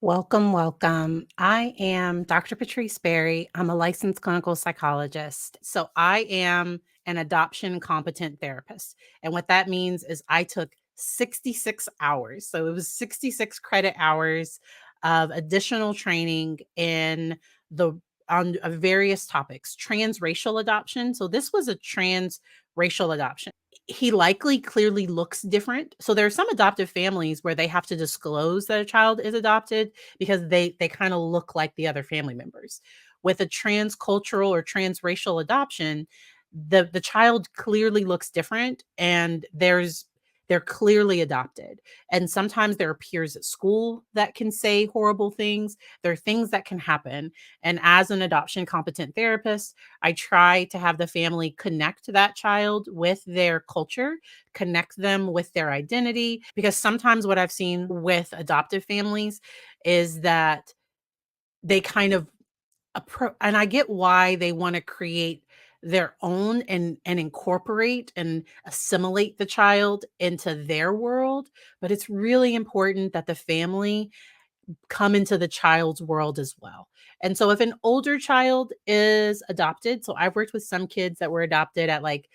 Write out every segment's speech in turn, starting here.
Welcome, welcome. I am Dr. Patrice Berry. I'm a licensed clinical psychologist. So I am an adoption competent therapist. And what that means is I took 66 hours. So it was 66 credit hours of additional training in the on various topics, transracial adoption. So this was a transracial adoption. He likely clearly looks different. So there are some adoptive families where they have to disclose that a child is adopted because they kind of look like the other family members. With a transcultural or transracial adoption, the child clearly looks different and they're clearly adopted. And sometimes there are peers at school that can say horrible things. There are things that can happen. And as an adoption competent therapist, I try to have the family connect that child with their culture, connect them with their identity. Because sometimes what I've seen with adoptive families is that they kind of and I get why they want to create their own and incorporate and assimilate the child into their world, but it's really important that the family come into the child's world as well. And so if an older child is adopted, so I've worked with some kids that were adopted at like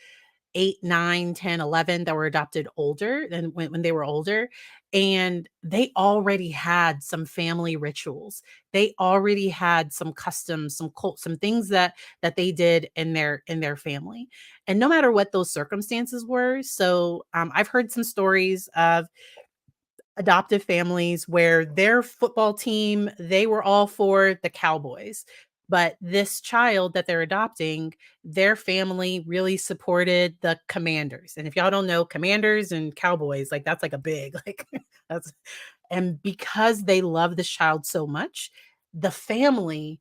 8, 9, 10, 11 that were adopted older than when they were older. And they already had some family rituals. They already had some customs, some cult, some things that they did in their family. And no matter what those circumstances were. So I've heard some stories of adoptive families where their football team, they were all for the Cowboys. But this child that they're adopting, their family really supported the Commanders. And if y'all don't know, Commanders and Cowboys, like that's like a big, like that's, and because they love this child so much, the family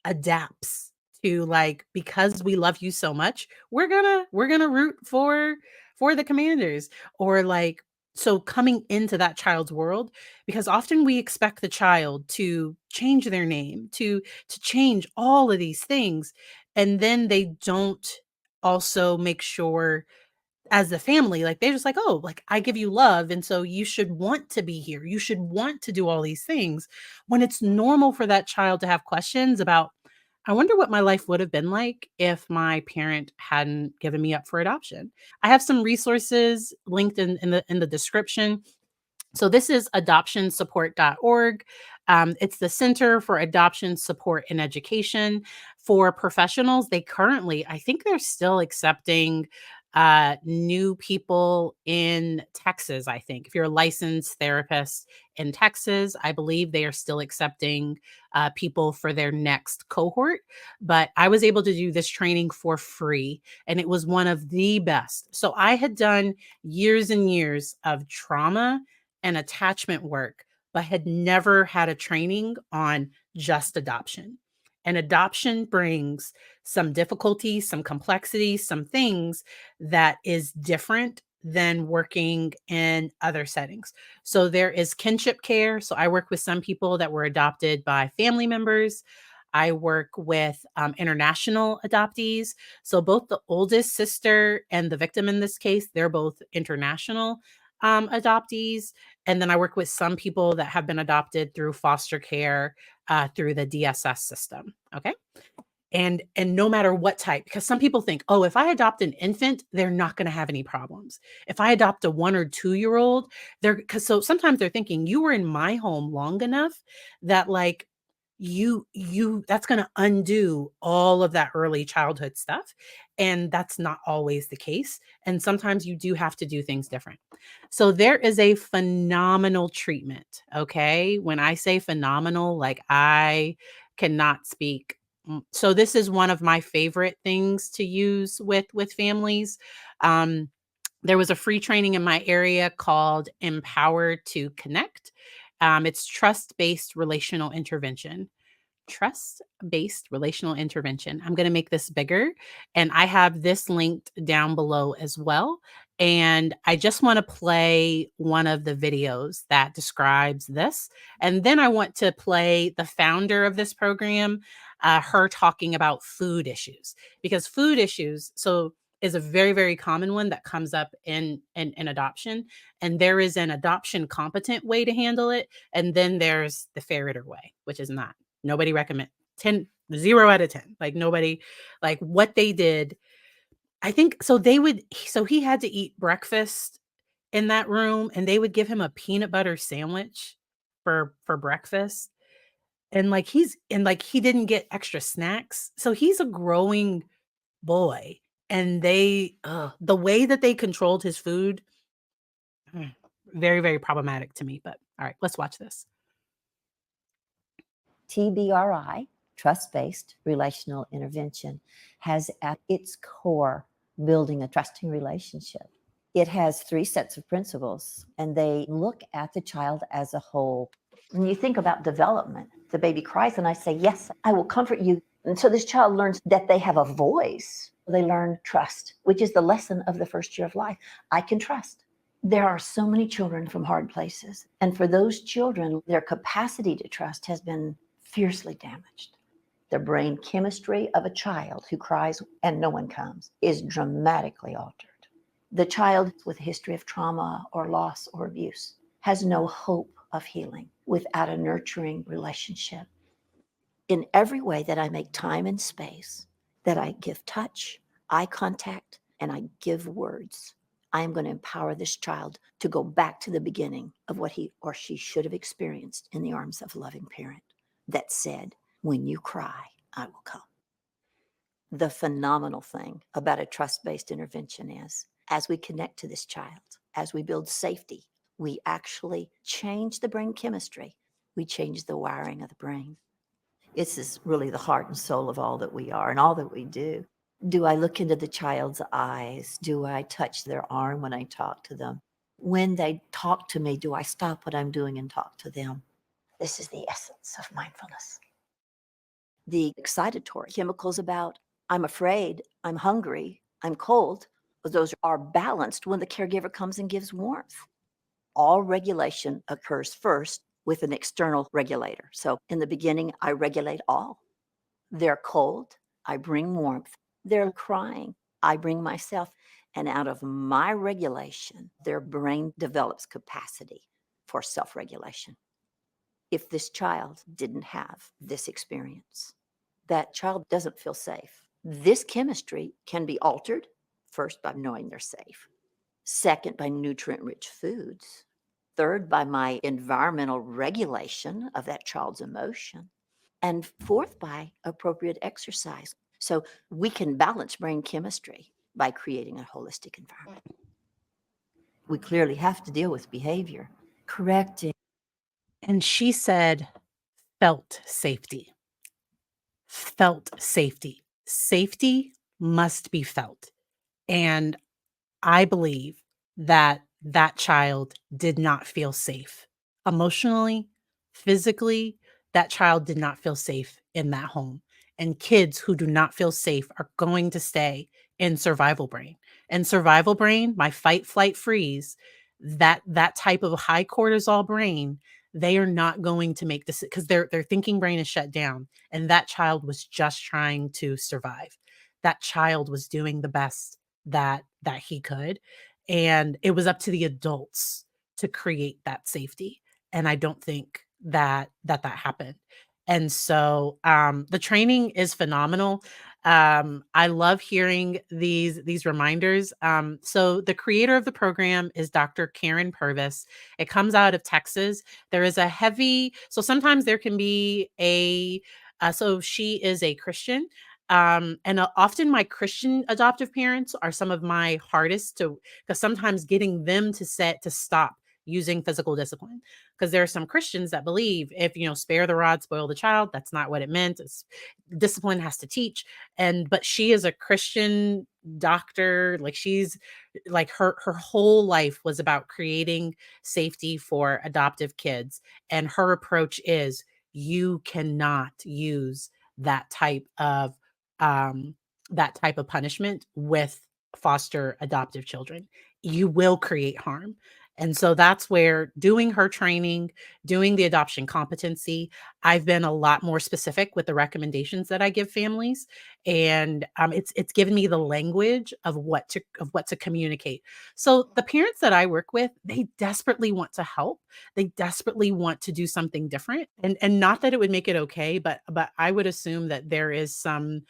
adapts to like, because we love you so much, we're gonna root for the Commanders. Or like, so coming into that child's world, because often we expect the child to change their name, to change all of these things, and then they don't also make sure as a family, like they're just like, oh, like I give you love. And so you should want to be here. You should want to do all these things, when it's normal for that child to have questions about, I wonder what my life would have been like if my parent hadn't given me up for adoption. I have some resources linked in the description. So this is adoptionsupport.org. It's the Center for Adoption Support and Education for professionals. They currently, I think they're still accepting new people in Texas. I think if you're a licensed therapist in Texas, I believe they are still accepting people for their next cohort. But I was able to do this training for free, and it was one of the best. So I had done years and years of trauma and attachment work, but had never had a training on just adoption. And adoption brings some difficulties, some complexities, some things that is different than working in other settings. So there is kinship care. So I work with some people that were adopted by family members. I work with international adoptees. So both the oldest sister and the victim in this case, they're both international adoptees. And then I work with some people that have been adopted through foster care, through the DSS system. Okay. And no matter what type, because some people think, oh, if I adopt an infant, they're not going to have any problems. If I adopt a 1 or 2 year old, they're because so sometimes they're thinking you were in my home long enough that like you that's going to undo all of that early childhood stuff. And that's not always the case. And sometimes you do have to do things different. So there is a phenomenal treatment. Okay. When I say phenomenal, like I cannot speak. So this is one of my favorite things to use with families. Um, there was a free training in my area called Empower to Connect. It's trust-based relational intervention. Trust-based relational intervention. I'm going to make this bigger, and I have this linked down below as well. And I just want to play one of the videos that describes this. And then I want to play the founder of this program, her talking about food issues, because food issues. So is a very, very common one that comes up in adoption. And there is an adoption competent way to handle it. And then there's the ferreter way, which is not. Nobody recommend 10, 0 out of 10. Like nobody, like what they did. I think so so he had to eat breakfast in that room and they would give him a peanut butter sandwich for breakfast. And he didn't get extra snacks. So he's a growing boy, and the way that they controlled his food, mm, very, very problematic to me, but all right, let's watch this. TBRI, trust-based relational intervention, has at its core building a trusting relationship. It has 3 sets of principles, and they look at the child as a whole. When you think about development, the baby cries and I say, yes, I will comfort you. And so this child learns that they have a voice. They learn trust, which is the lesson of the first year of life. I can trust. There are so many children from hard places. And for those children, their capacity to trust has been fiercely damaged. The brain chemistry of a child who cries and no one comes is dramatically altered. The child with a history of trauma or loss or abuse has no hope of healing without a nurturing relationship. In every way that I make time and space, that I give touch, eye contact, and I give words, I am going to empower this child to go back to the beginning of what he or she should have experienced in the arms of a loving parent that said, when you cry, I will come. The phenomenal thing about a trust-based intervention is, as we connect to this child, as we build safety, we actually change the brain chemistry. We change the wiring of the brain. This is really the heart and soul of all that we are and all that we do. Do I look into the child's eyes? Do I touch their arm when I talk to them? When they talk to me, do I stop what I'm doing and talk to them? This is the essence of mindfulness. The excitatory chemicals about I'm afraid, I'm hungry, I'm cold, those are balanced when the caregiver comes and gives warmth. All regulation occurs first with an external regulator. So in the beginning, I regulate all. They're cold, I bring warmth. They're crying, I bring myself. And out of my regulation, their brain develops capacity for self-regulation. If this child didn't have this experience, that child doesn't feel safe. This chemistry can be altered, first by knowing they're safe, second by nutrient-rich foods, third by my environmental regulation of that child's emotion, and fourth by appropriate exercise. So we can balance brain chemistry by creating a holistic environment. We clearly have to deal with behavior, correcting. And she said, felt safety. Felt safety. Safety must be felt. And I believe that that child did not feel safe emotionally, physically. That child did not feel safe in that home. And kids who do not feel safe are going to stay in survival brain. And survival brain, my fight, flight, freeze, that type of high cortisol brain, they are not going to make this because their thinking brain is shut down. And that child was just trying to survive. That child was doing the best that he could, and it was up to the adults to create that safety. And I don't think that happened. And so the training is phenomenal. I love hearing these reminders. So the creator of the program is Dr. Karyn Purvis. It comes out of Texas. There is a heavy, so sometimes there can be so she is a Christian. And often my Christian adoptive parents are some of my hardest to, because sometimes getting them to stop using physical discipline, because there are some Christians that believe if spare the rod, spoil the child. That's not what it meant. Discipline has to teach. But she is a Christian doctor. Like she's like her whole life was about creating safety for adoptive kids, and her approach is you cannot use that type of um, punishment with foster adoptive children. You will create harm. And so that's where doing her training, doing the adoption competency, I've been a lot more specific with the recommendations that I give families. and it's given me the language of what to communicate. So the parents that I work with, they desperately want to help. They desperately want to do something different, and not that it would make it okay, but I would assume that there is some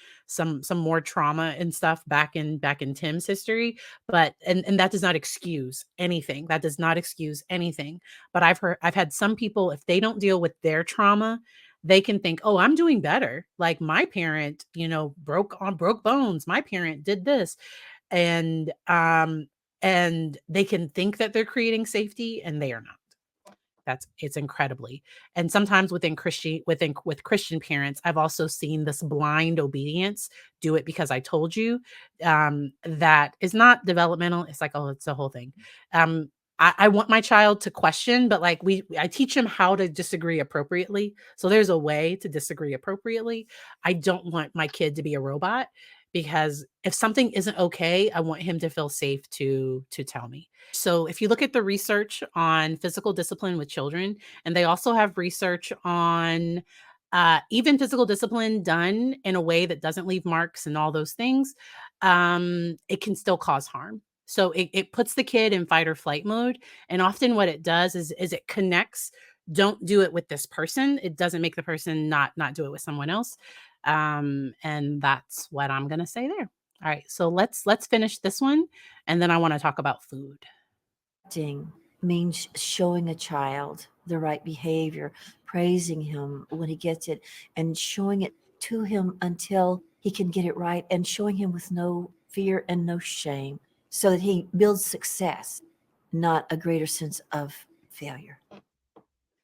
more trauma and stuff back in Tim's history, but and that does not excuse anything. That does not excuse anything. But I've had some people, if they don't deal with their trauma, they can think, "Oh, I'm doing better. Like my parent, broke bones. My parent did this." And and they can think that they're creating safety, and they are not. It's incredibly. And sometimes with Christian parents, I've also seen this blind obedience, do it because I told you, that is not developmental. It's like, oh, it's a whole thing. I want my child to question, but like I teach him how to disagree appropriately. So there's a way to disagree appropriately. I don't want my kid to be a robot, because if something isn't okay, I want him to feel safe to tell me. So if you look at the research on physical discipline with children, and they also have research on even physical discipline done in a way that doesn't leave marks and all those things, it can still cause harm. So it puts the kid in fight or flight mode. And often what it does is it connects, don't do it with this person. It doesn't make the person not do it with someone else. And that's what I'm gonna say there. All right, so let's finish this one, and then I want to talk about food. Correcting means showing a child the right behavior, praising him when he gets it, and showing it to him until he can get it right, and showing him with no fear and no shame, so that he builds success, not a greater sense of failure.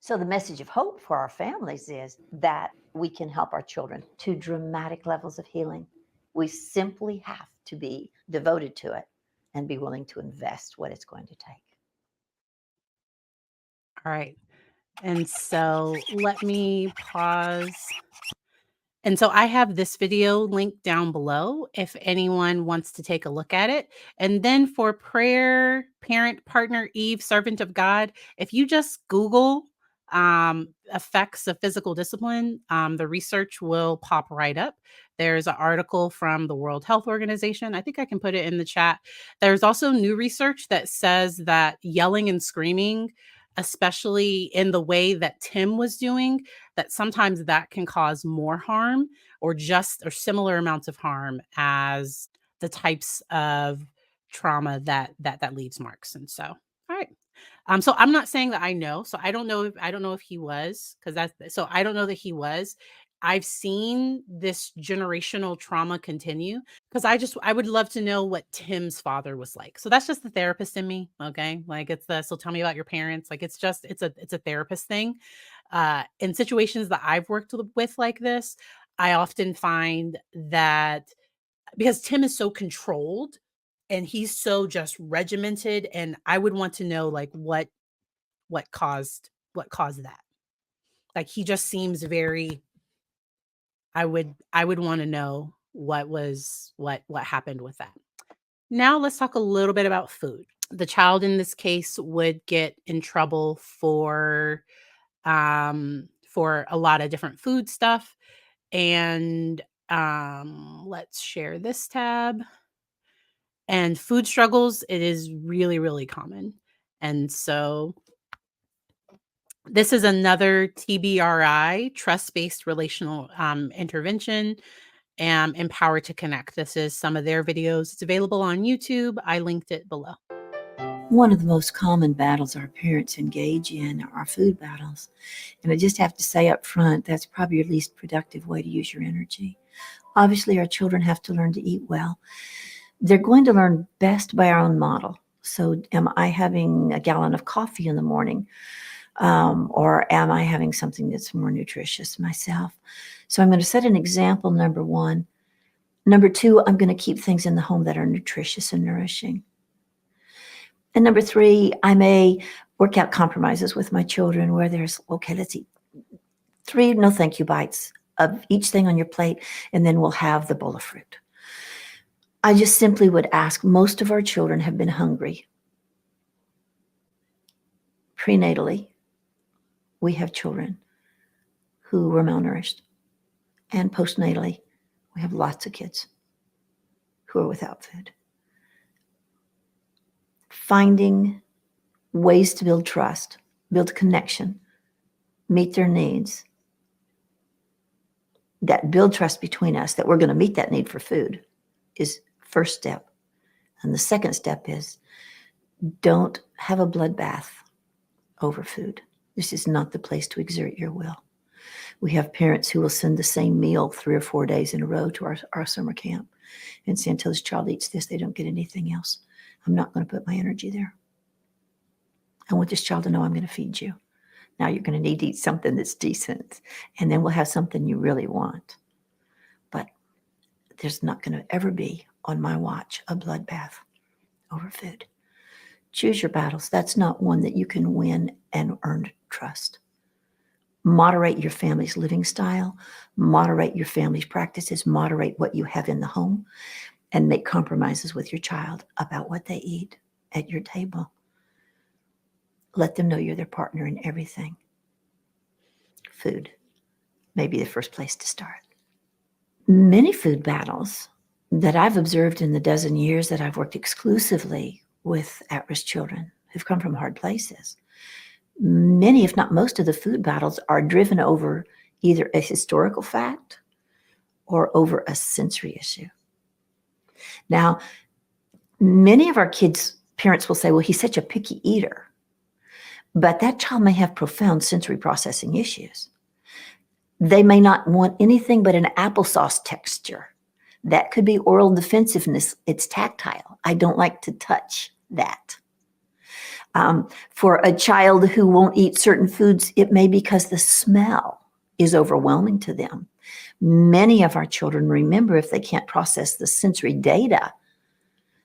So, the message of hope for our families is that we can help our children to dramatic levels of healing. We simply have to be devoted to it and be willing to invest what it's going to take. All right. And so let me pause. And so I have this video linked down below if anyone wants to take a look at it. And then for prayer, parent, partner, Eve, servant of God, if you just Google effects of physical discipline, the research will pop right up. There's an article from the World Health Organization. I think I can put it in the chat. There's also new research that says that yelling and screaming, especially in the way that Tim was doing, that sometimes that can cause more harm, or similar amounts of harm as the types of trauma that leaves marks. And so, all right. So I'm not saying that I know. So I don't know if he was, because that's so I don't know that he was. I've seen this generational trauma continue, because I would love to know what Tim's father was like. So that's just the therapist in me. Okay. Like it's the so tell me about your parents. Like it's a therapist thing. In situations that I've worked with like this, I often find that because Tim is so controlled and he's so just regimented, and I would want to know like what caused that. Like he just seems very, I would want to know what happened with that. Now let's talk a little bit about food. The child in this case would get in trouble for a lot of different food stuff. And let's share this tab. And food struggles, it is really, really common. And so this is another TBRI, trust-based relational intervention, and Empower to Connect. This is some of their videos. It's available on YouTube. I linked it below. One of the most common battles our parents engage in are food battles. And I just have to say up front, that's probably your least productive way to use your energy. Obviously, our children have to learn to eat well. They're going to learn best by our own model. So, am I having a gallon of coffee in the morning? Or am I having something that's more nutritious myself? So, I'm going to set an example, number one. Number two, I'm going to keep things in the home that are nutritious and nourishing. And number three, I may work out compromises with my children where there's, okay, let's eat 3 no thank you bites of each thing on your plate, and then we'll have the bowl of fruit. I just simply would ask, most of our children have been hungry. Prenatally, we have children who were malnourished. And postnatally, We have lots of kids who are without food. Finding ways to build trust, build connection, meet their needs, that build trust between us, that we're going to meet that need for food, is first step. And the second step is don't have a bloodbath over food. This is not the place to exert your will. We have parents who will send the same meal 3 or 4 days in a row to our summer camp and say, until this child eats this, they don't get anything else. I'm not going to put my energy there. I want this child to know I'm going to feed you. Now you're going to need to eat something that's decent, and then we'll have something you really want. But there's not going to ever be, on my watch, a bloodbath over food. Choose your battles. That's not one that you can win and earn trust. Moderate your family's living style, moderate your family's practices, moderate what you have in the home, and make compromises with your child about what they eat at your table. Let them know you're their partner in everything. Food may be the first place to start. Many food battles that I've observed in the dozen years that I've worked exclusively with at-risk children who've come from hard places, many, if not most of the food battles are driven over either a historical fact or over a sensory issue. Now, many of our kids' parents will say, well, he's such a picky eater. But that child may have profound sensory processing issues. They may not want anything but an applesauce texture. That could be oral defensiveness. It's tactile. I don't like to touch that. For a child who won't eat certain foods, it may be because the smell is overwhelming to them. Many of our children, remember, if they can't process the sensory data,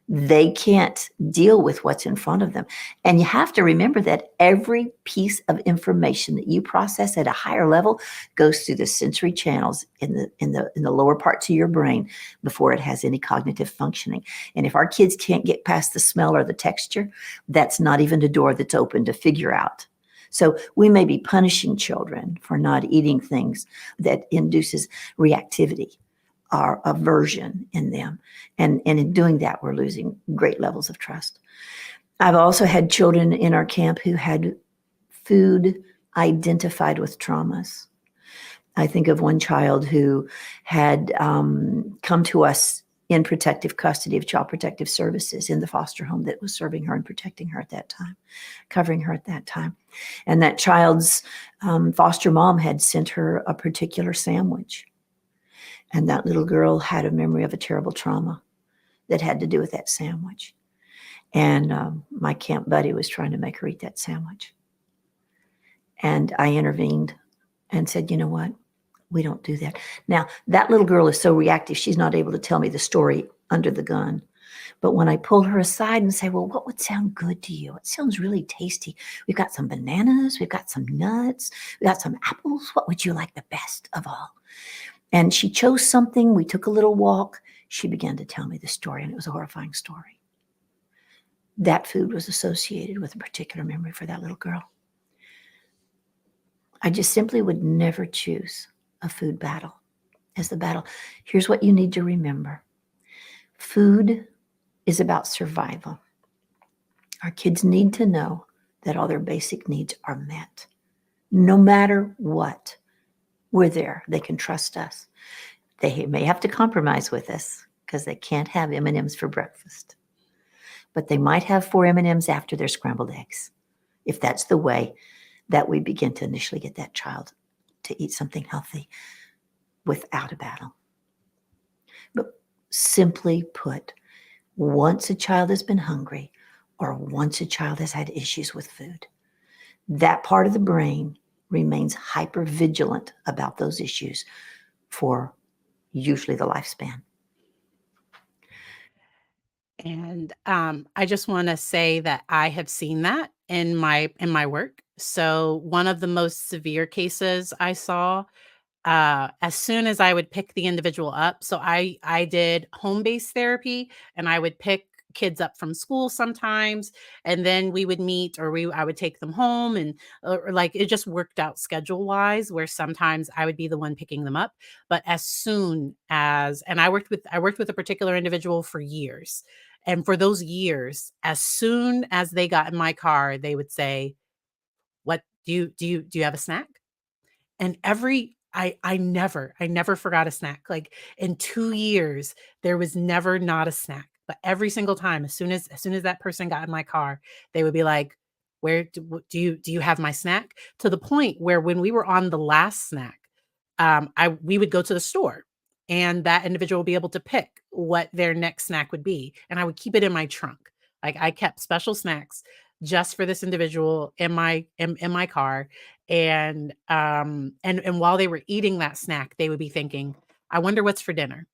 they can't deal with what's in front of them. And you have to remember that every piece of information that you process at a higher level goes through the sensory channels in the lower parts of your brain before it has any cognitive functioning. And if our kids can't get past the smell or the texture, that's not even a door that's open to figure out. So we may be punishing children for not eating things that induces reactivity or aversion in them. And in doing that, we're losing great levels of trust. I've also had children in our camp who had food identified with traumas. I think of one child who had come to us in protective custody of Child Protective Services in the foster home that was serving her and protecting her at that time, covering her at that time. And that child's foster mom had sent her a particular sandwich. And that little girl had a memory of a terrible trauma that had to do with that sandwich. And my camp buddy was trying to make her eat that sandwich. And I intervened and said, you know what? We don't do that. Now, that little girl is so reactive, she's not able to tell me the story under the gun. But when I pull her aside and say, well, what would sound good to you? It sounds really tasty. We've got some bananas. We've got some nuts. We've got some apples. What would you like the best of all? And she chose something. We took a little walk. She began to tell me the story, and it was a horrifying story. That food was associated with a particular memory for that little girl. I just simply would never choose a food battle as the battle. Here's what you need to remember. Food is about survival. Our kids need to know that all their basic needs are met. No matter what, we're there. They can trust us. They may have to compromise with us because they can't have M&Ms for breakfast. But they might have 4 M&Ms after their scrambled eggs, if that's the way that we begin to initially get that child to eat something healthy without a battle. But simply put, once a child has been hungry or once a child has had issues with food, that part of the brain remains hyper-vigilant about those issues for usually the lifespan. And I just want to say that I have seen that in my work. So one of the most severe cases I saw, as soon as I would pick the individual up, so I did home-based therapy, and I would pick kids up from school sometimes, and then we would meet, or I would take them home, and or like it just worked out schedule wise where sometimes I would be the one picking them up. But as soon as, and I worked with a particular individual for years. And for those years, as soon as they got in my car, they would say, "What do you have a snack?" And I never forgot a snack. Like, in 2 years, there was never not a snack. But every single time, as soon as that person got in my car, they would be like, "Where do you have my snack?" To the point where when we were on the last snack, I we would go to the store, and that individual would be able to pick what their next snack would be, and I would keep it in my trunk. Like, I kept special snacks just for this individual in my car, and while they were eating that snack, they would be thinking, "I wonder what's for dinner."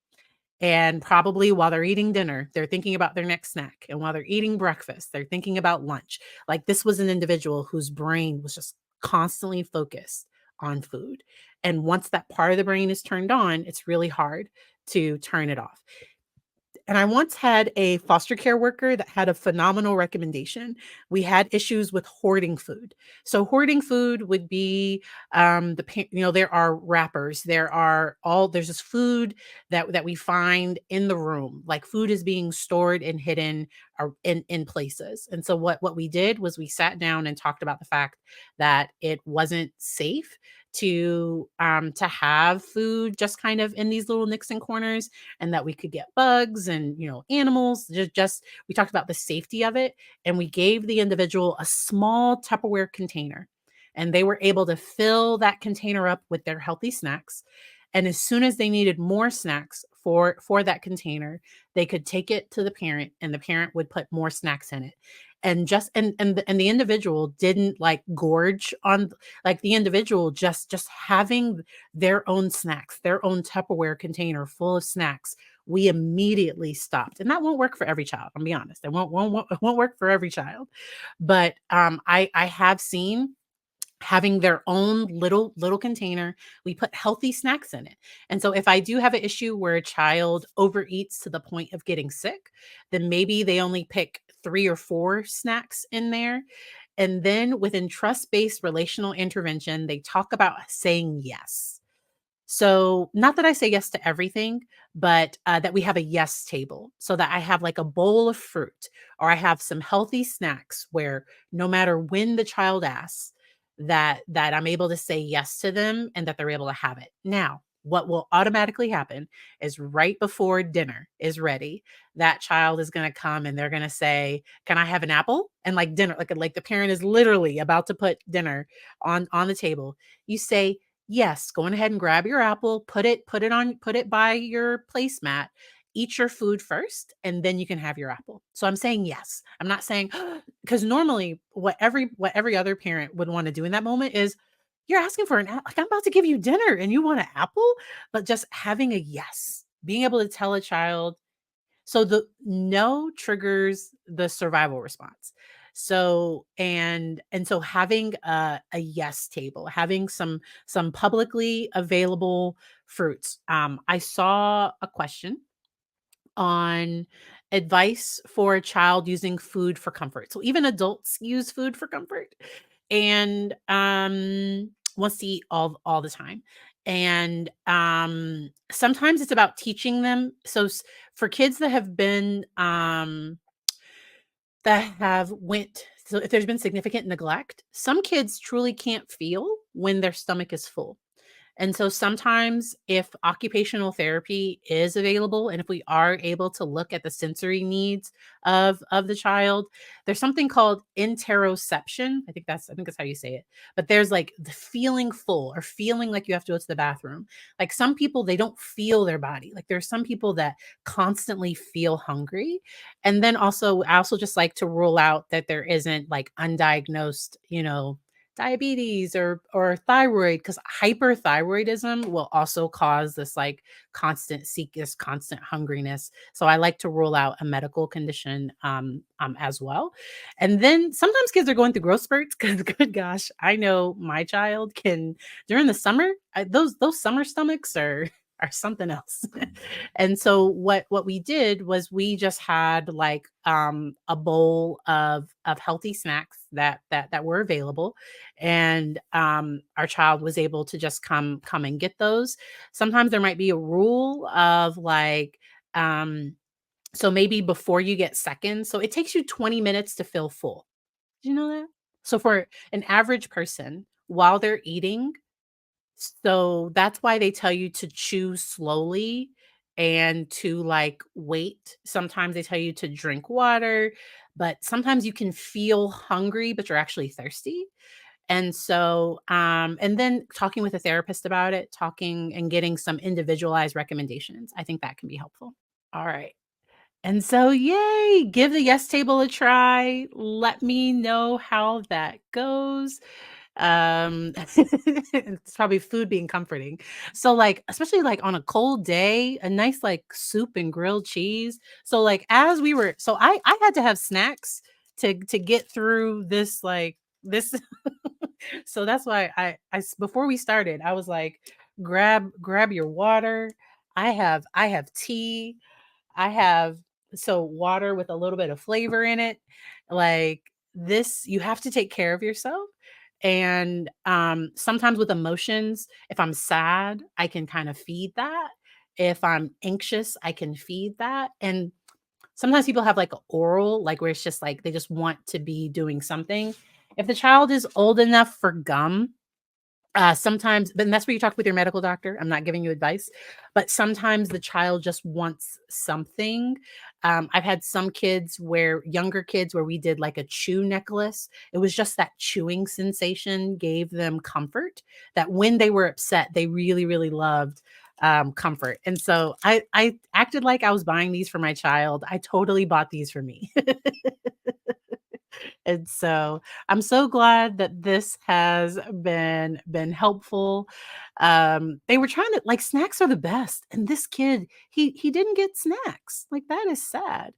And probably while they're eating dinner, they're thinking about their next snack. And while they're eating breakfast, they're thinking about lunch. Like, this was an individual whose brain was just constantly focused on food. And once that part of the brain is turned on, it's really hard to turn it off. And I once had a foster care worker that had a phenomenal recommendation. We had issues with hoarding food. So hoarding food would be, there are wrappers, there's this food that we find in the room. Like, food is being stored and hidden in places. And so what we did was we sat down and talked about the fact that it wasn't safe to have food just kind of in these little nooks and corners, and that we could get bugs and, animals. Just we talked about the safety of it, and we gave the individual a small Tupperware container, and they were able to fill that container up with their healthy snacks. And as soon as they needed more snacks for that container, they could take it to the parent, and the parent would put more snacks in it. And just and the individual didn't like gorge on, like, the individual just having their own snacks, their own Tupperware container full of snacks. We immediately stopped. And that won't work for every child. I'll be honest. It won't work for every child. But I have seen having their own little container. We put healthy snacks in it. And so if I do have an issue where a child overeats to the point of getting sick, then maybe they only pick 3 or 4 snacks in there. And then within trust-based relational intervention, they talk about saying yes. So, not that I say yes to everything, but that we have a yes table, so that I have like a bowl of fruit, or I have some healthy snacks where no matter when the child asks, that I'm able to say yes to them, and that they're able to have it. Now, what will automatically happen is right before dinner is ready, that child is going to come and they're going to say, "Can I have an apple?" And like dinner, like the parent is literally about to put dinner on the table. You say, "Yes, go on ahead and grab your apple, put it by your placemat, eat your food first, and then you can have your apple." So I'm saying yes. I'm not saying, because normally what every other parent would want to do in that moment is, "You're asking for an apple. Like, I'm about to give you dinner and you want an apple?" But just having a yes, being able to tell a child, so the no triggers the survival response. So having a yes table, having some publicly available fruits. I saw a question on advice for a child using food for comfort. So even adults use food for comfort, and wants to eat all the time. And sometimes it's about teaching them. So for kids that have been that have went so if there's been significant neglect, some kids truly can't feel when their stomach is full. And so sometimes if occupational therapy is available, and if we are able to look at the sensory needs of the child, there's something called interoception. I think that's how you say it. But there's like the feeling full, or feeling like you have to go to the bathroom. Like, some people, they don't feel their body. Like, there's some people that constantly feel hungry. And then also, I also just like to rule out that there isn't like undiagnosed, diabetes or thyroid, because hyperthyroidism will also cause this like this constant hungriness. So I like to rule out a medical condition as well. And then sometimes kids are going through growth spurts, because good gosh, I know my child can, during the summer, those summer stomachs are are something else. And so what we did was we just had like a bowl of healthy snacks that were available, and our child was able to just come and get those. Sometimes there might be a rule of like so maybe before you get seconds, so it takes you 20 minutes to feel full. Did you know that? So for an average person, while they're eating, so that's why they tell you to chew slowly and to like wait. Sometimes they tell you to drink water, but sometimes you can feel hungry, but you're actually thirsty. And so, and then talking with a therapist about it, talking and getting some individualized recommendations, I think that can be helpful. All right. And so, yay, give the yes table a try. Let me know how that goes. It's probably food being comforting. So, like, especially like on a cold day, a nice like soup and grilled cheese. So, like, as we were, so I had to have snacks to get through this like this. So that's why before we started, I was like, grab your water. I have tea. I have so water with a little bit of flavor in it. Like this, you have to take care of yourself. And sometimes with emotions, if I'm sad, I can kind of feed that. If I'm anxious, I can feed that. And sometimes people have like a oral, like where it's just like they just want to be doing something. If the child is old enough for gum, sometimes, but that's where you talk with your medical doctor. I'm not giving you advice, but sometimes the child just wants something. I've had some kids where younger kids where we did like a chew necklace. It was just that chewing sensation gave them comfort. That when they were upset, they really, really loved comfort. And so I acted like I was buying these for my child. I totally bought these for me. And so I'm so glad that this has been helpful. They were trying to like snacks are the best. And this kid, he didn't get snacks. Like that is sad.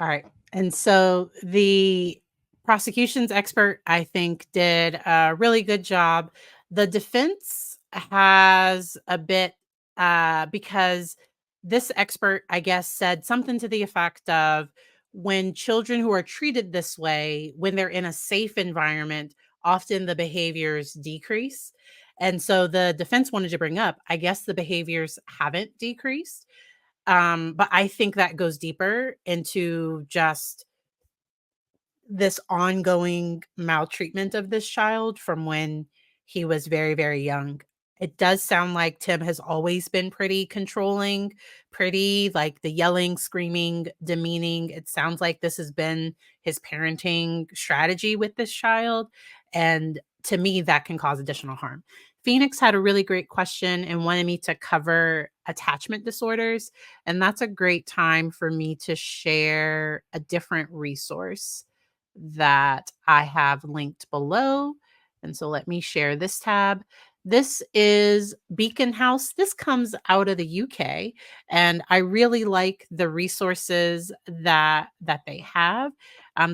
All right. And so the prosecution's expert, I think, did a really good job. The defense has a bit, because this expert, I guess, said something to the effect of when children who are treated this way, when they're in a safe environment, often the behaviors decrease. And so the defense wanted to bring up, I guess the behaviors haven't decreased, but I think that goes deeper into just this ongoing maltreatment of this child from when he was very, very young. It does sound like Tim has always been pretty controlling, pretty like the yelling, screaming, demeaning. It sounds like this has been his parenting strategy with this child. And to me, that can cause additional harm. Phoenix had a really great question and wanted me to cover attachment disorders. And that's a great time for me to share a different resource that I have linked below. And so let me share this tab. This is Beacon House. This comes out of the UK, and I really like the resources that they have.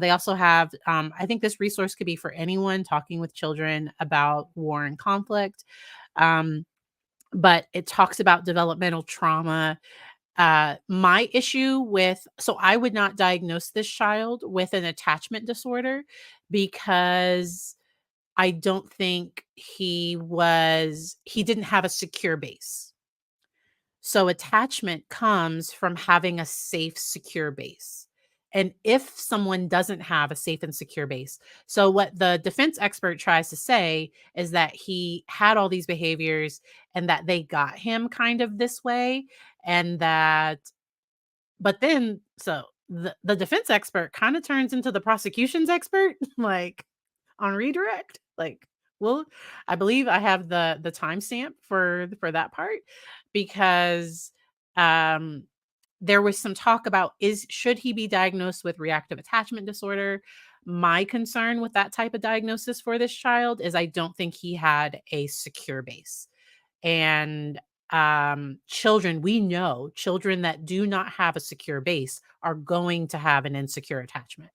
They also have, I think this resource could be for anyone talking with children about war and conflict. Um, but it talks about developmental trauma. My issue with, so I would not diagnose this child with an attachment disorder because I don't think he didn't have a secure base. So attachment comes from having a safe, secure base. And if someone doesn't have a safe and secure base, so what the defense expert tries to say is that he had all these behaviors and that they got him kind of this way, and that but then so the defense expert kinda turns into the prosecution's expert, like, on redirect, like, well, I believe I have the timestamp for that part because, um, there was some talk about is should he be diagnosed with reactive attachment disorder? My concern with that type of diagnosis for this child is I don't think he had a secure base. And children, we know children that do not have a secure base are going to have an insecure attachment.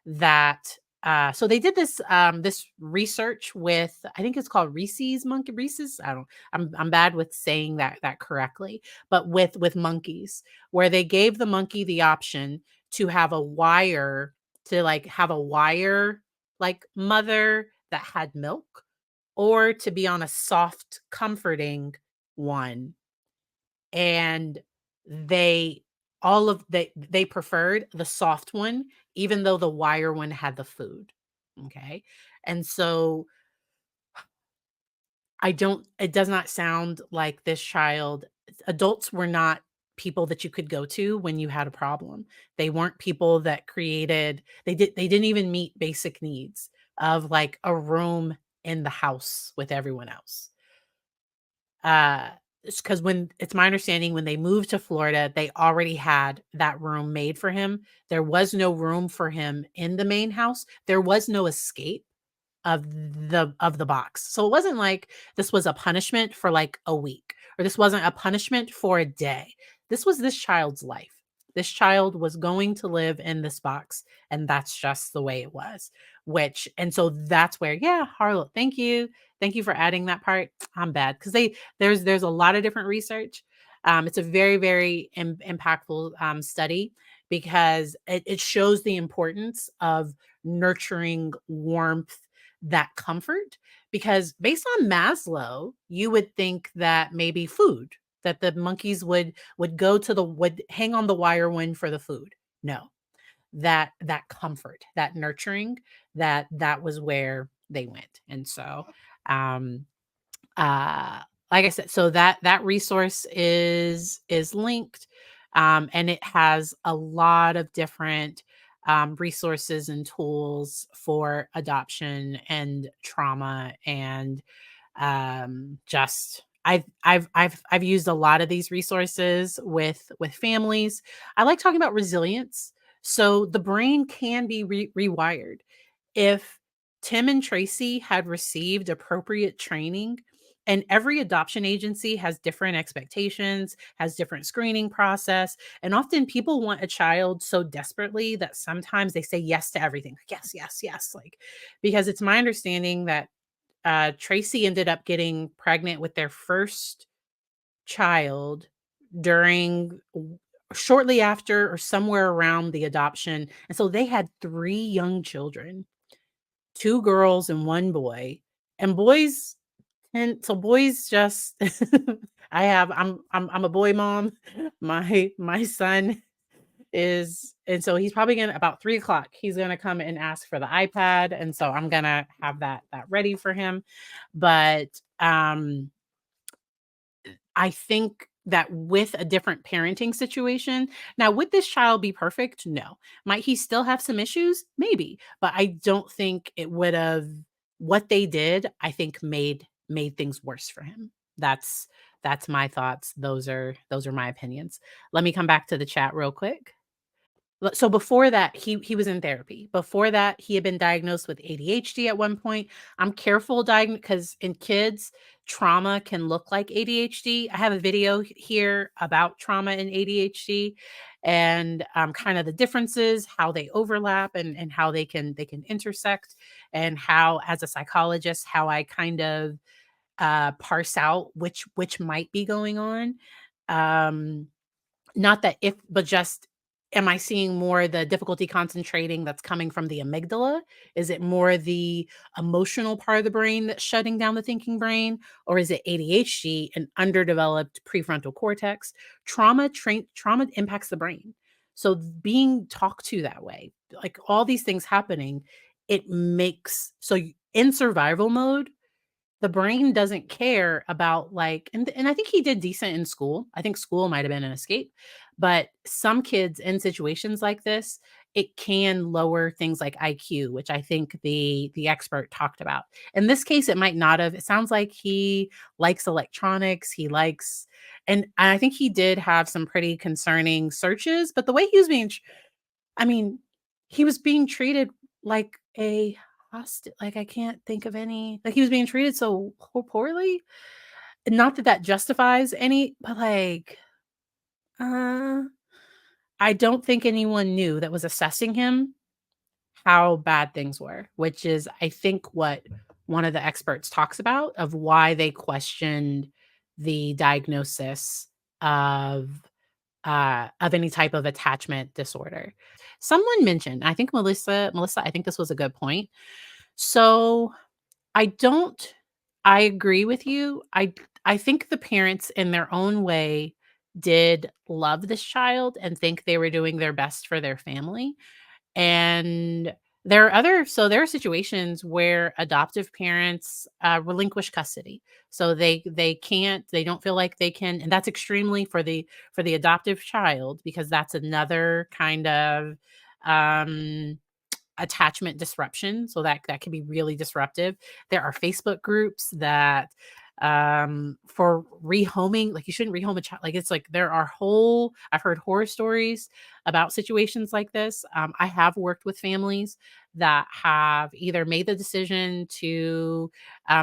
That so they did this research with, I think it's called Rhesus. I don't, I'm bad with saying that correctly, but with monkeys, where they gave the monkey the option to have a wire, to like have a wire like mother that had milk, or to be on a soft comforting one. And they they preferred the soft one, even though the wire one had the food. Okay. And so I don't it does not sound like this child, adults were not people that you could go to when you had a problem. They weren't people that created, they didn't even meet basic needs of like a room in the house with everyone else. Uh, because when it's my understanding, when they moved to Florida, they already had that room made for him. There was no room for him in the main house. There was no escape of the box. So it wasn't like this was a punishment for like a week, or this wasn't a punishment for a day. This was this child's life. This child was going to live in this box, and that's just the way it was. Which, and so that's where, yeah, Harlow, thank you. Thank you for adding that part. I'm bad because there's a lot of different research. It's a very, very impactful study, because it shows the importance of nurturing warmth, that comfort. Because based on Maslow, you would think that maybe food, that the monkeys would go to the would hang on the wire one for the food. No, that comfort, that nurturing, that was where they went. And so um uh like I said, so that resource is linked, and it has a lot of different resources and tools for adoption and trauma. And just I've used a lot of these resources with families. I like talking about resilience. So the brain can be rewired if Tim and Tracy had received appropriate training. And every adoption agency has different expectations, has different screening process, and often people want a child so desperately that sometimes they say yes to everything. Like, yes, yes, yes. Like, because it's my understanding that Tracy ended up getting pregnant with their first child during shortly after or somewhere around the adoption. And so they had 3 young children, 2 girls and 1 boy. And boys, and so boys just I'm a boy mom. My son is, and so he's probably gonna, about 3 o'clock, he's gonna come and ask for the iPad. And so I'm gonna have that ready for him. But I think that with a different parenting situation, now would this child be perfect? No. Might he still have some issues? Maybe. But I don't think it would have, what they did, I think made things worse for him. That's my thoughts. Those are my opinions. Let me come back to the chat real quick. So before that, he was in therapy. Before that, he had been diagnosed with ADHD at one point. I'm careful because in kids, trauma can look like ADHD. I have a video here about trauma and ADHD, and kind of the differences, how they overlap, and how they can intersect, and how, as a psychologist, how I kind of parse out which might be going on. Um, Not that if, but just, am I seeing more the difficulty concentrating that's coming from the amygdala? Is it more the emotional part of the brain that's shutting down the thinking brain? Or is it ADHD, an underdeveloped prefrontal cortex? Trauma impacts the brain. So being talked to that way, like all these things happening, it makes, in survival mode, the brain doesn't care about, like, and I think he did decent in school. I think school might have been an escape. But some kids in situations like this, it can lower things like IQ, which I think the expert talked about. In this case, it might not have. It sounds like he likes electronics. He likes, and I think he did have some pretty concerning searches, but the way he was I mean, he was being treated like a hostage. Like, I can't think of any, like, he was being treated so poorly. Not that that justifies any, but like, uh, I don't think anyone knew that was assessing him how bad things were, which is, I think, what one of the experts talks about of why they questioned the diagnosis of any type of attachment disorder. Someone mentioned, I think Melissa, I think this was a good point. So I don't I agree with you. I think the parents in their own way did love this child and think they were doing their best for their family. And there are situations where adoptive parents relinquish custody. So they don't feel like they can, and that's extremely for the adoptive child, because that's another kind of um attachment disruption, so that can be really disruptive. There are Facebook groups that for rehoming, like you shouldn't rehome a child. Like it's like there are whole I've heard horror stories about situations like this. I have worked with families that have either made the decision to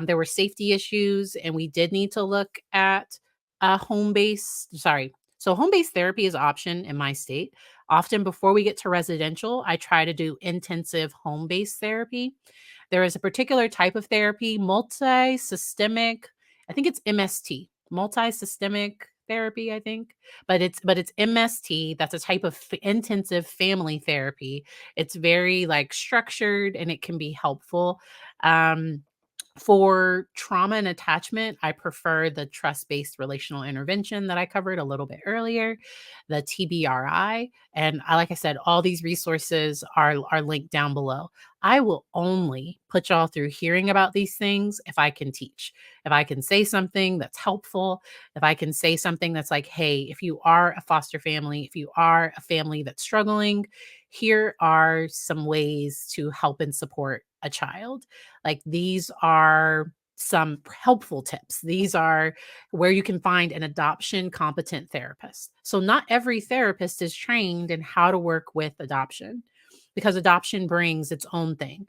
there were safety issues and we did need to look at home based sorry so home based therapy is an option in my state. Often before we get to residential, I try to do intensive home-based therapy. There is a particular type of therapy, multi-systemic, I think it's MST, multi-systemic therapy, I think, but it's MST. That's a type of intensive family therapy. It's very like structured and it can be helpful. Um, for trauma and attachment, I prefer the trust based relational intervention that I covered a little bit earlier, the TBRI. And like I said, all these resources are linked down below. I will only put y'all through hearing about these things if I can teach, if I can say something that's helpful, if I can say something that's like, hey, if you are a foster family, if you are a family that's struggling, here are some ways to help and support a child. Like these are some helpful tips. These are where you can find an adoption competent therapist. So, not every therapist is trained in how to work with adoption because adoption brings its own thing.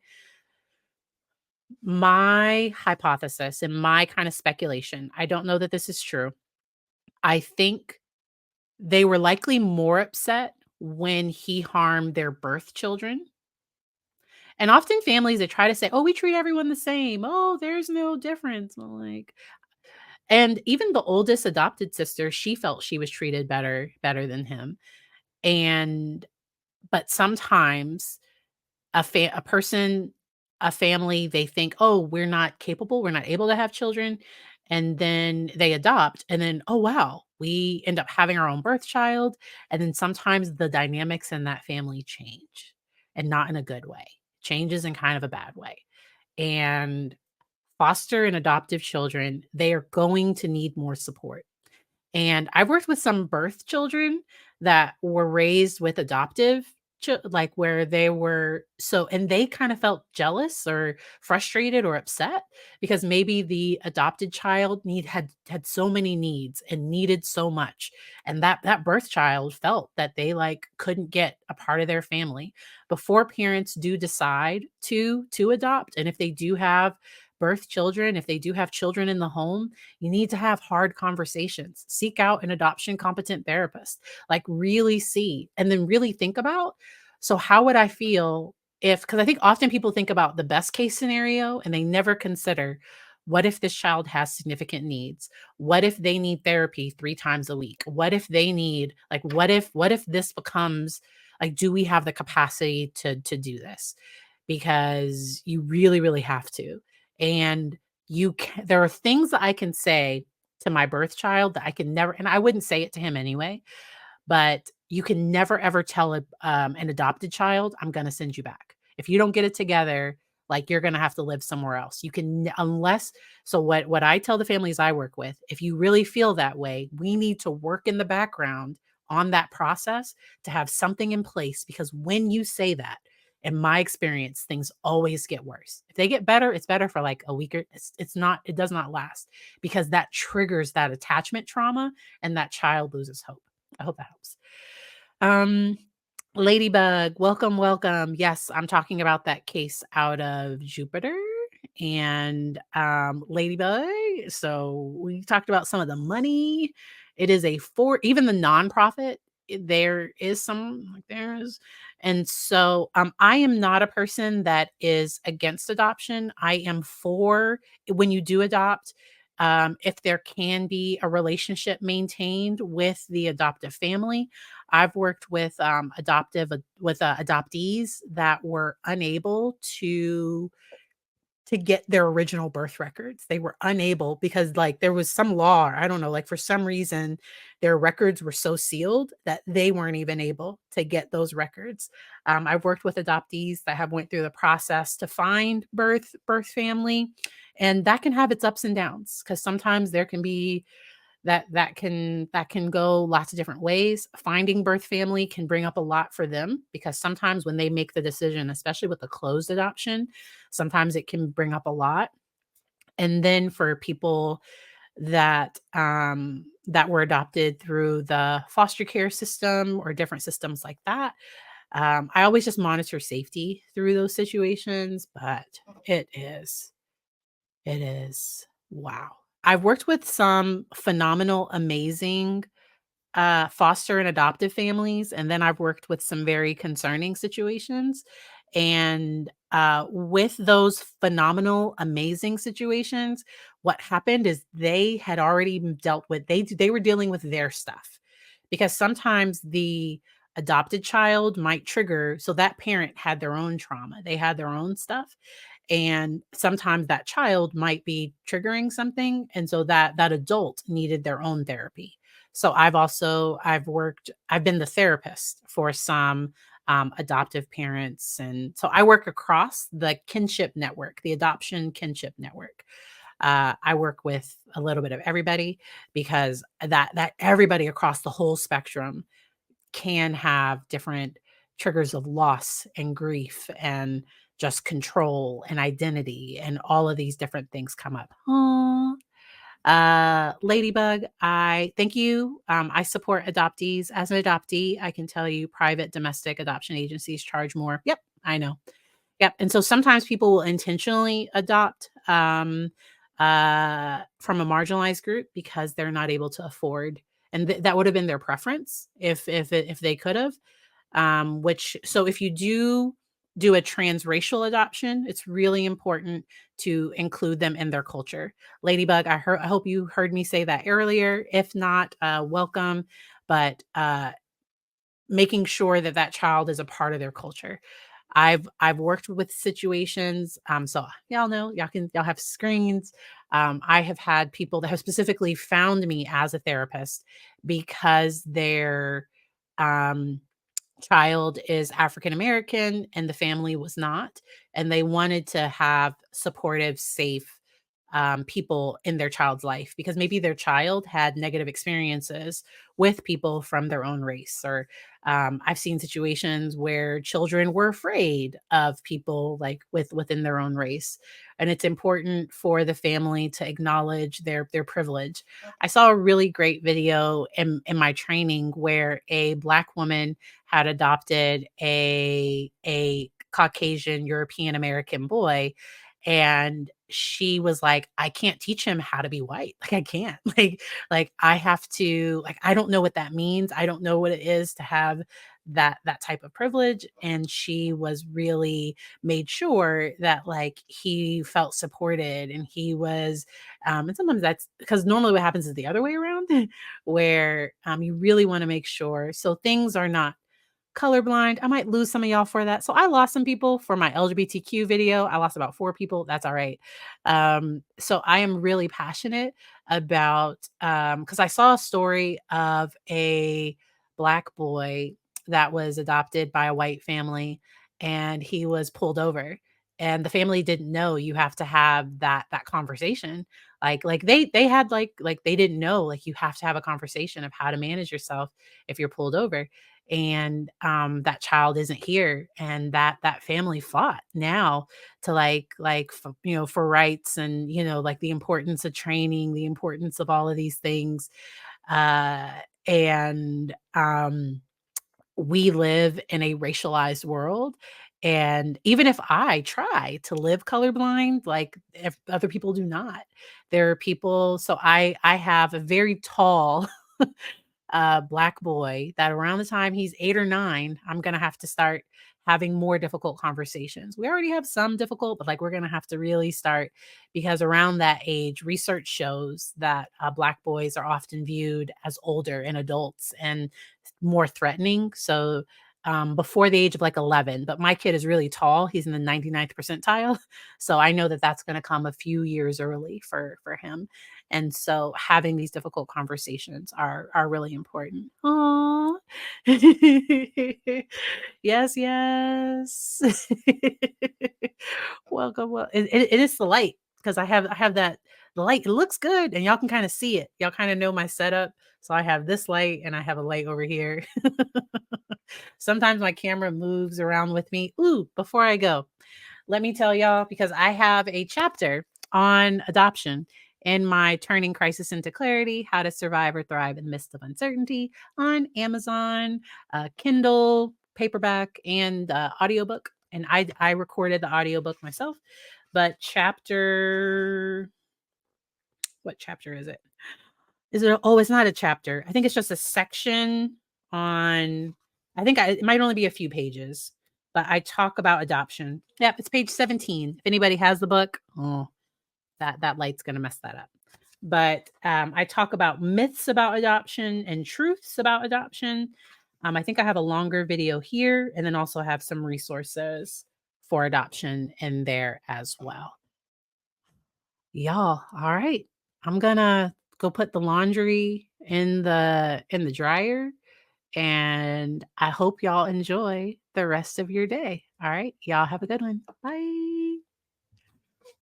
My hypothesis and my kind of speculation, I don't know that this is true. I think they were likely more upset when he harmed their birth children. And often families, they try to say, "Oh, we treat everyone the same. Oh, there's no difference." Well, like, and even the oldest adopted sister, she felt she was treated better than him. And but sometimes a person, a family, they think, "Oh, we're not capable, we're not able to have children." And then they adopt, and then, "Oh, wow, we end up having our own birth child." And then sometimes the dynamics in that family change, and not in a good way. Changes in kind of a bad way. And foster and adoptive children, they are going to need more support. And I've worked with some birth children that were raised with adoptive like where they were so and they kind of felt jealous or frustrated or upset because maybe the adopted child had so many needs and needed so much, and that birth child felt that they like couldn't get a part of their family. Before parents do decide to adopt, and if they do have birth children, if they do have children in the home, you need to have hard conversations. Seek out an adoption competent therapist. Like really see and then really think about, so how would I feel if, because I think often people think about the best case scenario and they never consider, what if this child has significant needs? What if they need therapy 3 times a week? What if they need like what if this becomes like, do we have the capacity to do this? Because you really, really have to. And there are things that I can say to my birth child that I can never, and I wouldn't say it to him anyway, but you can never ever tell an adopted child, "I'm gonna send you back. If you don't get it together, like, you're gonna have to live somewhere else." You can unless so what I tell the families I work with, if you really feel that way, we need to work in the background on that process to have something in place, because when you say that, in my experience, things always get worse. If they get better, it's better for, like, a week or it does not last because that triggers that attachment trauma and that child loses hope. I hope that helps. Um, Ladybug, welcome, welcome. Yes, I'm talking about that case out of Jupiter and Ladybug. So we talked about some of the money. It is even the nonprofit. there is some like there is and so I am not a person that is against adoption. I am for when you do adopt, if there can be a relationship maintained with the adoptive family. I've worked with adoptees that were unable to get their original birth records. They were unable because, like, there was some law, I don't know, like, for some reason, their records were so sealed that they weren't even able to get those records. I've worked with adoptees that have went through the process to find birth family, and that can have its ups and downs because sometimes there can be that can go lots of different ways. Finding birth family can bring up a lot for them because sometimes when they make the decision, especially with a closed adoption, sometimes it can bring up a lot. And then for people that were adopted through the foster care system or different systems like that, I always just monitor safety through those situations, but it is it is wow. I've worked with some phenomenal, amazing foster and adoptive families, and then I've worked with some very concerning situations. And with those phenomenal, amazing situations, what happened is they had already dealt with they were dealing with their stuff because sometimes the adopted child might trigger. So that parent had their own trauma, they had their own stuff, and sometimes that child might be triggering something, and so that adult needed their own therapy. So I've been the therapist for some adoptive parents. And so I work across the kinship network, the adoption kinship network. I work with a little bit of everybody because that everybody across the whole spectrum can have different triggers of loss and grief and just control and identity, and all of these different things come up. Aw. Ladybug, I thank you. I support adoptees. As an adoptee, I can tell you private domestic adoption agencies charge more. Yep, I know. Yep. And so sometimes people will intentionally adopt from a marginalized group because they're not able to afford, and that would have been their preference if they could have. Which so if you do a transracial adoption, it's really important to include them in their culture. Ladybug, I hope you heard me say that earlier. If not, welcome. But making sure that that child is a part of their culture. I've worked with situations, so y'all know y'all have screens. I have had people that have specifically found me as a therapist because their um child is African American and the family was not, and they wanted to have supportive, safe people in their child's life because maybe their child had negative experiences with people from their own race. Or I've seen situations where children were afraid of people like within their own race, and it's important for the family to acknowledge their privilege. I saw a really great video in my training where a Black woman had adopted a Caucasian European American boy, and she was like, "I can't teach him how to be white. Like, I can't. Like, I have to like, I don't know what that means. I don't know what it is to have that type of privilege." And she was really made sure that, like, he felt supported and he was and sometimes that's because normally what happens is the other way around, where, you really wanna make sure so things are not colorblind. I might lose some of y'all for that. So I lost some people for my LGBTQ video. I lost about 4 people. That's all right. So I am really passionate about because I saw a story of a Black boy that was adopted by a white family, and he was pulled over. And the family didn't know you have to have that conversation. Like they had like they didn't know like you have to have a conversation of how to manage yourself if you're pulled over, and that child isn't here, and that family fought now to for rights, and like the importance of training, the importance of all of these things. And we live in a racialized world, and even if I try to live colorblind, like, if other people do not, there are people. So I have a very tall Black boy that around the time he's 8 or 9, I'm gonna have to start having more difficult conversations. We already have some difficult, but like we're gonna have to really start because around that age, research shows that Black boys are often viewed as older and adults and more threatening. So before the age of like 11, but my kid is really tall. He's in the 99th percentile. So I know that that's going to come a few years early for him. And so having these difficult conversations are really important. Aw. Yes, yes. Welcome. It is the light because I have that the light. It looks good, and y'all can kind of see it. Y'all kind of know my setup. So I have this light, and I have a light over here. Sometimes my camera moves around with me. Ooh, before I go, let me tell y'all because I have a chapter on adoption in my Turning Crisis into Clarity: How to Survive or Thrive in the Midst of Uncertainty on Amazon, Kindle, paperback, and audiobook. And I recorded the audiobook myself. But what chapter is it? It's not a chapter. I think it's just a section on, it might only be a few pages, but I talk about adoption. Yep, it's page 17. If anybody has the book, oh, that light's gonna mess that up. But I talk about myths about adoption and truths about adoption. I think I have a longer video here, and then also have some resources for adoption in there as well. Y'all, all right. I'm gonna go put the laundry in the dryer, and I hope y'all enjoy the rest of your day. All right. Y'all have a good one. Bye.